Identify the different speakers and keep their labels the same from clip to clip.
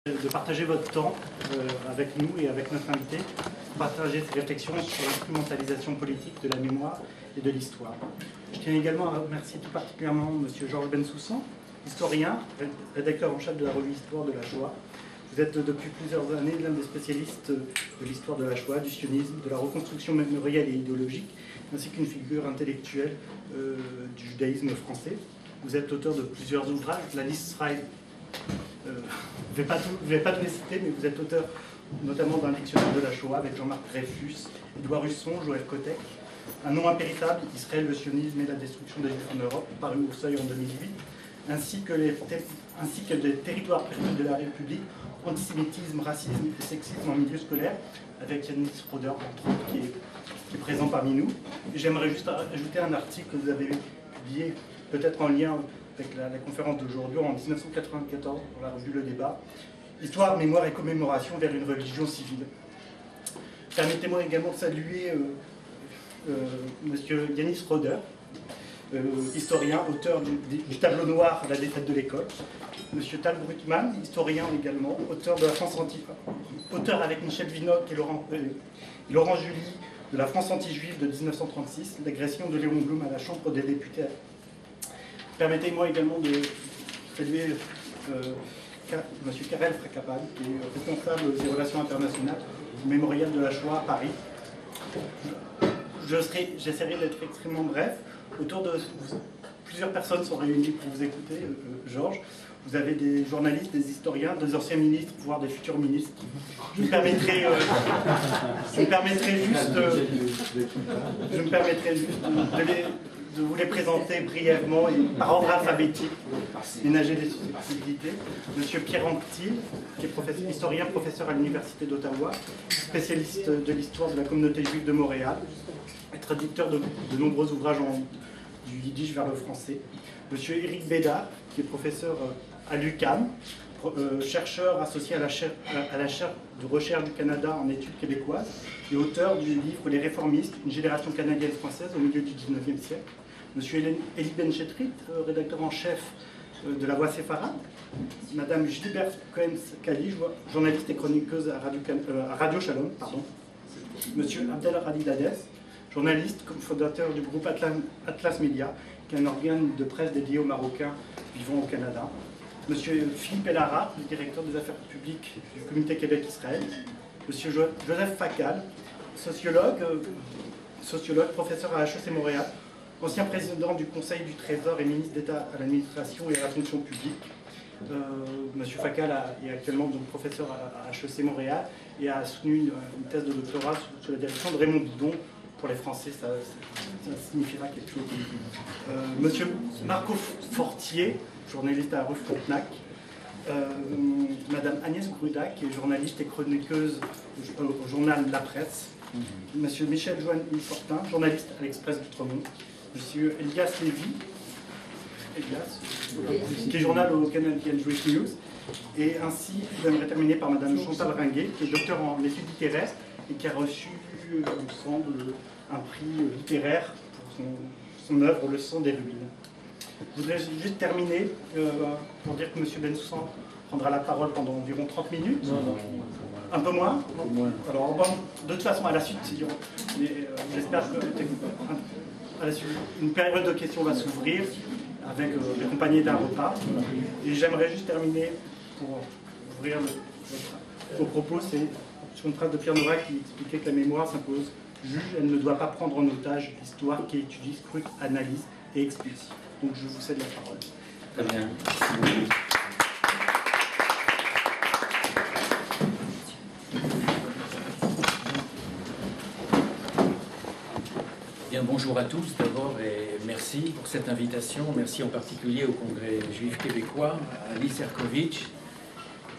Speaker 1: de partager votre temps avec nous et avec notre invité, partager ces réflexions sur l'instrumentalisation politique de la mémoire et de l'histoire. Je tiens également à remercier tout particulièrement M. Georges Bensoussan, historien, rédacteur en chef de la revue Histoire de la Shoah. Vous êtes depuis plusieurs années l'un des spécialistes de l'histoire de la Shoah, du sionisme, de la reconstruction mémorielle et idéologique, ainsi qu'une figure intellectuelle du judaïsme français. Vous êtes auteur de plusieurs ouvrages, la liste sera... je ne vais pas tous les citer, mais vous êtes auteur notamment d'un dictionnaire de la Shoah avec Jean-Marc Dreyfus, Édouard Husson, Joël Kotek, Un nom impéritable, Israël, le sionisme et la destruction des Juifs en Europe, paru au Seuil en 2008, ainsi que des territoires perdus de la République, antisémitisme, racisme et sexisme en milieu scolaire, avec Yanis Roder, entre autres, qui est présent parmi nous. J'aimerais juste ajouter un article que vous avez publié, peut-être en lien avec la conférence d'aujourd'hui, en 1994, dans la revue Le Débat, Histoire, mémoire et commémoration vers une religion civile. Permettez-moi également de saluer M. Yanis Roder, historien, auteur du tableau noir La défaite de l'école. M. Tal Brutman, historien également, auteur de la France auteur avec Michel Vinocq et Laurent Julie de la France anti-juive de 1936, l'agression de Léon Blum à la Chambre des députés. Permettez-moi également de saluer M. Karel Frakapan, qui est responsable des relations internationales du Mémorial de la Shoah à Paris. J'essaierai d'être extrêmement bref. Autour de plusieurs personnes sont réunies pour vous écouter, Georges. Vous avez des journalistes, des historiens, des anciens ministres, voire des futurs ministres. Je me permettrai juste de vous les présenter brièvement et par ordre alphabétique, ménager des susceptibilités. Monsieur Pierre Anctil, qui est historien, professeur à l'Université d'Ottawa, spécialiste de l'histoire de la communauté juive de Montréal, et traducteur de nombreux ouvrages du yiddish vers le français. Monsieur Éric Bédard, qui est professeur à l'UQAM, chercheur associé à la chaire de recherche du Canada en études québécoises et auteur du livre Les réformistes, une génération canadienne-française au milieu du XIXe siècle. Monsieur Elie Benchetrit, rédacteur en chef de La Voix séfarade. Madame Gilberte Cohen-Kali, journaliste et chroniqueuse à Radio Shalom. Monsieur Abdel Radidades, journaliste, fondateur du groupe Atlas Media, qui est un organe de presse dédié aux Marocains vivant au Canada. Monsieur Philippe Ellara, le directeur des affaires publiques du Comité Québec-Israël. Monsieur Joseph Facal, sociologue, professeur à HEC Montréal, ancien président du Conseil du Trésor et ministre d'État à l'administration et à la fonction publique. Monsieur Facal est actuellement donc professeur à HEC Montréal et a soutenu une thèse de doctorat sous la direction de Raymond Bidon. Pour les Français, ça signifiera quelque chose. Monsieur Marco Fortier, journaliste à la revue Frontenac. Madame Agnès Gruda, qui est journaliste et chroniqueuse au journal La Presse. Monsieur Michel Joanny-Fortin, journaliste à l'Express d'Outremont. Monsieur Elias Lévy, qui est journal au Canadian Jewish News. Et ainsi, j'aimerais terminer par Madame Chantal Ringuet, qui est docteur en études littéraires et qui a reçu, il me semble, un prix littéraire pour son œuvre Le sang des ruines. Je voudrais juste terminer pour dire que M. Bensoussan prendra la parole pendant environ 30 minutes. Non. Un peu moins, Alors, de toute façon, à la suite, j'espère que à la suite, une période de questions va s'ouvrir, accompagnée d'un repas. Et j'aimerais juste terminer pour ouvrir vos propos, c'est sur une phrase de Pierre Nora qui expliquait que la mémoire s'impose juge, elle ne doit pas prendre en otage l'histoire qui étudie, scrute, analyse et expulse. Donc je vous cède la parole.
Speaker 2: Très bien. Bien, bonjour à tous d'abord et merci pour cette invitation. Merci en particulier au Congrès juif québécois, à Alice Erkovitch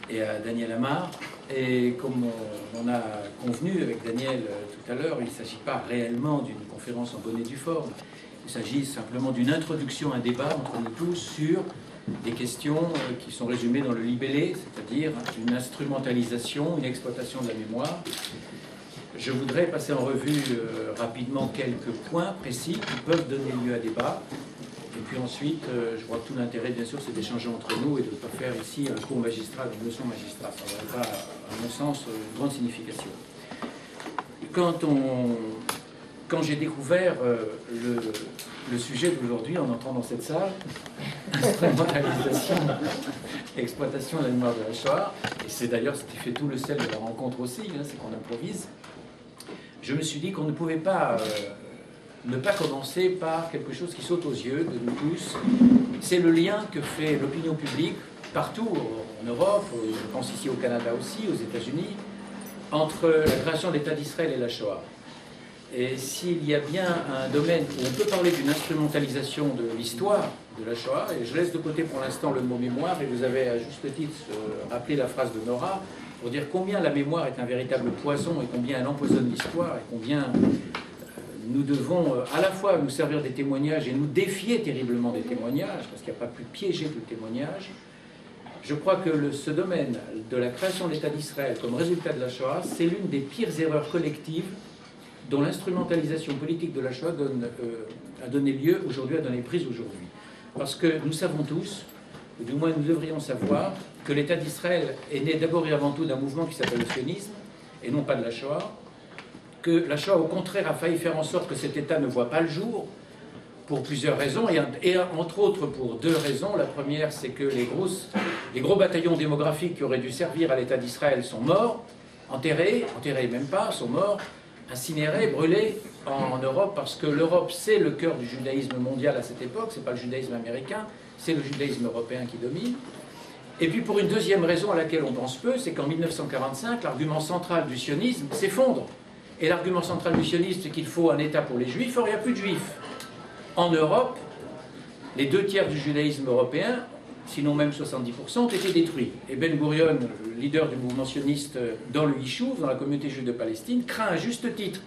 Speaker 2: et à Daniel Amar. Et comme on a convenu avec Daniel tout à l'heure, il ne s'agit pas réellement d'une conférence en bonne et due forme. Il s'agit simplement d'une introduction à un débat entre nous tous sur des questions qui sont résumées dans le libellé, c'est-à-dire une instrumentalisation, une exploitation de la mémoire. Je voudrais passer en revue rapidement quelques points précis qui peuvent donner lieu à débat. Et puis ensuite, je crois que tout l'intérêt, bien sûr, c'est d'échanger entre nous et de ne pas faire ici un cours magistral, une leçon magistrale. Ça n'aurait pas, à mon sens, une grande signification. Quand j'ai découvert le sujet d'aujourd'hui en entrant dans cette salle, instrumentalisation et exploitation de la mémoire de la Shoah, et c'est d'ailleurs ce qui fait tout le sel de la rencontre aussi, hein, c'est qu'on improvise, je me suis dit qu'on ne pouvait pas ne pas commencer par quelque chose qui saute aux yeux de nous tous. C'est le lien que fait l'opinion publique partout en Europe, je pense ici au Canada aussi, aux États-Unis, entre la création de l'État d'Israël et la Shoah. Et s'il y a bien un domaine où on peut parler d'une instrumentalisation de l'histoire de la Shoah, et je laisse de côté pour l'instant le mot mémoire, et vous avez à juste titre rappelé la phrase de Nora, pour dire combien la mémoire est un véritable poison, et combien elle empoisonne l'histoire, et combien nous devons à la fois nous servir des témoignages et nous défier terriblement des témoignages, parce qu'il n'y a pas plus piégé que le témoignage. Je crois que ce domaine de la création de l'État d'Israël comme résultat de la Shoah, c'est l'une des pires erreurs collectives dont l'instrumentalisation politique de la Shoah a donné lieu aujourd'hui, a donné prise aujourd'hui. Parce que nous savons tous, ou du moins nous devrions savoir, que l'État d'Israël est né d'abord et avant tout d'un mouvement qui s'appelle le sionisme, et non pas de la Shoah, que la Shoah au contraire a failli faire en sorte que cet État ne voit pas le jour, pour plusieurs raisons, et entre autres pour deux raisons. La première, c'est que les gros bataillons démographiques qui auraient dû servir à l'État d'Israël sont morts, enterrés même pas, sont morts, incinérés, brûlés en Europe, parce que l'Europe, c'est le cœur du judaïsme mondial à cette époque, c'est pas le judaïsme américain, c'est le judaïsme européen qui domine. Et puis pour une deuxième raison à laquelle on pense peu, c'est qu'en 1945, l'argument central du sionisme s'effondre. Et l'argument central du sionisme, c'est qu'il faut un État pour les juifs. Or, il n'y a plus de juifs. En Europe, les 2/3 du judaïsme européen, sinon même 70%, ont été détruits. Et Ben Gurion, le leader du mouvement sioniste dans le Yishuv, dans la communauté juive de Palestine, craint à juste titre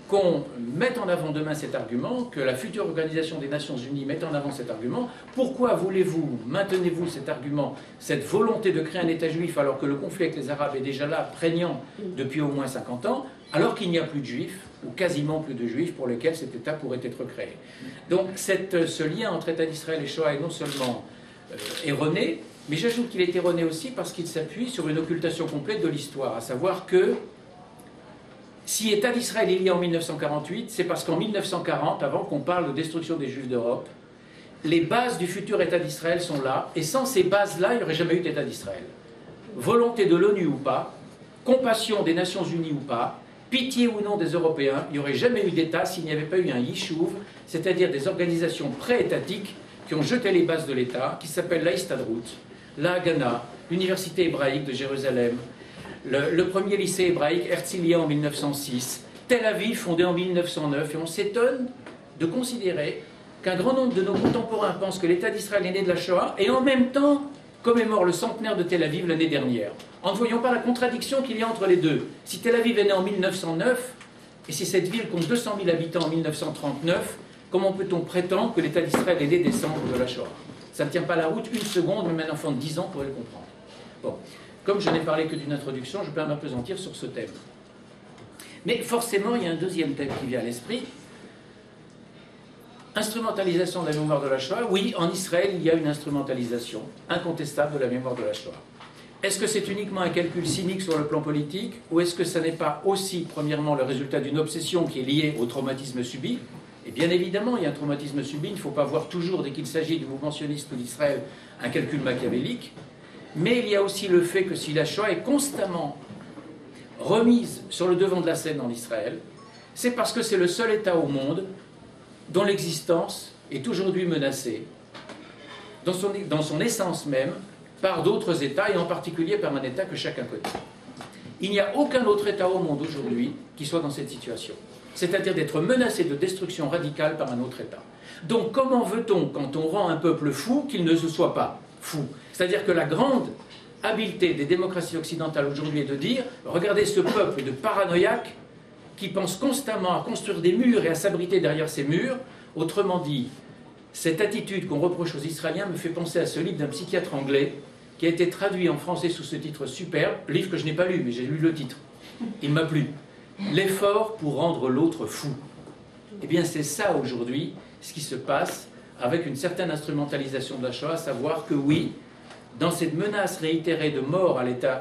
Speaker 2: qu'on mette en avant demain cet argument, que la future organisation des Nations Unies mette en avant cet argument. Pourquoi maintenez-vous cet argument, cette volonté de créer un État juif alors que le conflit avec les Arabes est déjà là, prégnant depuis au moins 50 ans, alors qu'il n'y a plus de juifs, ou quasiment plus de juifs, pour lesquels cet État pourrait être créé. Donc ce lien entre État d'Israël et Shoah est non seulement erroné, mais j'ajoute qu'il est erroné aussi parce qu'il s'appuie sur une occultation complète de l'histoire, à savoir que si État d'Israël est lié en 1948, c'est parce qu'en 1940, avant qu'on parle de destruction des Juifs d'Europe, les bases du futur État d'Israël sont là, et sans ces bases-là, il n'y aurait jamais eu d'État d'Israël. Volonté de l'ONU ou pas, compassion des Nations Unies ou pas, pitié ou non des Européens, il n'y aurait jamais eu d'État s'il n'y avait pas eu un Yishuv, c'est-à-dire des organisations pré-étatiques qui ont jeté les bases de l'État, qui s'appellent la Histadrut, la Haganah, l'Université hébraïque de Jérusalem, le premier lycée hébraïque, Herzliya en 1906, Tel Aviv fondé en 1909, et on s'étonne de considérer qu'un grand nombre de nos contemporains pensent que l'État d'Israël est né de la Shoah, et en même temps commémore le centenaire de Tel Aviv l'année dernière. En ne voyant pas la contradiction qu'il y a entre les deux. Si Tel Aviv est né en 1909, et si cette ville compte 200 000 habitants en 1939, comment peut-on prétendre que l'État d'Israël est né des cendres de la Shoah? Ça ne tient pas la route une seconde, même un enfant de 10 ans pourrait le comprendre. Bon. Comme je n'ai parlé que d'une introduction, je peux m'appesantir sur ce thème. Mais forcément, il y a un deuxième thème qui vient à l'esprit. Instrumentalisation de la mémoire de la Shoah. Oui, en Israël, il y a une instrumentalisation incontestable de la mémoire de la Shoah. Est-ce que c'est uniquement un calcul cynique sur le plan politique, ou est-ce que ça n'est pas aussi, premièrement, le résultat d'une obsession qui est liée au traumatisme subi? Et bien évidemment, il y a un traumatisme subi, il ne faut pas voir toujours, dès qu'il s'agit du mouvement sioniste ou d'Israël, un calcul machiavélique. Mais il y a aussi le fait que si la Shoah est constamment remise sur le devant de la scène en Israël, c'est parce que c'est le seul État au monde dont l'existence est aujourd'hui menacée, dans son essence même, par d'autres États, et en particulier par un État que chacun connaît. Il n'y a aucun autre État au monde aujourd'hui qui soit dans cette situation, c'est-à-dire d'être menacé de destruction radicale par un autre État. Donc comment veut-on, quand on rend un peuple fou, qu'il ne se soit pas fou? C'est-à-dire que la grande habileté des démocraties occidentales aujourd'hui est de dire, regardez ce peuple de paranoïaques qui pense constamment à construire des murs et à s'abriter derrière ces murs. Autrement dit, cette attitude qu'on reproche aux Israéliens me fait penser à ce livre d'un psychiatre anglais qui a été traduit en français sous ce titre superbe, livre que je n'ai pas lu, mais j'ai lu le titre. Il m'a plu. L'effort pour rendre l'autre fou. Eh bien, c'est ça aujourd'hui, ce qui se passe avec une certaine instrumentalisation de la Shoah, à savoir que oui, dans cette menace réitérée de mort à l'État,